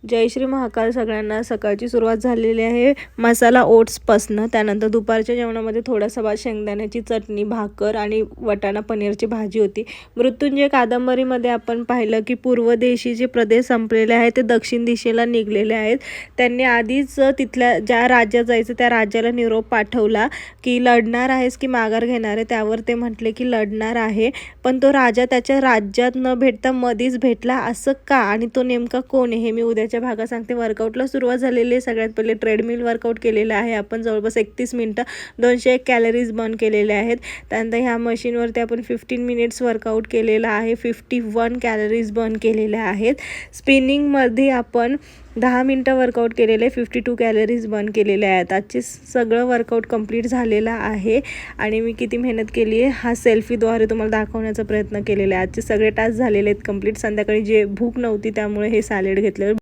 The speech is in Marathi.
जय श्री महाकाल सगळ्यांना. सकाळची सुरुवात झालेली आहे मसाला ओट्सपासनं. त्यानंतर दुपारच्या जेवणामध्ये थोडासा भात, शेंगदाण्याची चटणी, भाकर आणि वाटाणा पनीरची भाजी होती. मृत्युंजय कादंबरीमध्ये आपण पाहिलं की पूर्व देशी जे प्रदेश संपलेले आहेत ते दक्षिण दिशेला निघलेले आहेत. त्यांनी आधीच तिथल्या ज्या राज्यात जायचं त्या राज्याला निरोप पाठवला की लढणार आहेस की माघार घेणार आहे. त्यावर ते म्हटले की लढणार आहे. पण तो राजा त्याच्या राज्यात न भेटता मधीच भेटला, असं का आणि तो नेमका कोण आहे हे मी उद्याच्या भागात सांगते. वर्कआउटला सुरुवात झालेली आहे. सगळ्यात पहिले ट्रेडमिल वर्कआउट केलेलं आहे आपण जवळपास 31 मिनटं 201 कॅलरीज बर्न केलेले आहेत. त्यानंतर ह्या मशीनवरती आपण 15 मिनिट्स वर्कआउट केलेलं आहे. 51 कॅलरीज बर्न केलेल्या आहेत. स्पिनिंगमध्ये आपण 10 मिनटं वर्कआउट केलेले, 52 कॅलरीज बर्न केलेल्या आहेत. आजचे सगळं वर्कआउट कंप्लीट झालेलं आहे आणि मी किती मेहनत केली आहे हा सेल्फीद्वारे तुम्हाला दाखवण्याचा प्रयत्न केलेला आहे. आजचे सगळे टास्क झालेले आहेत कंप्लीट. संध्याकाळी जे भूक नव्हती त्यामुळे हे सॅलेड घेतलं.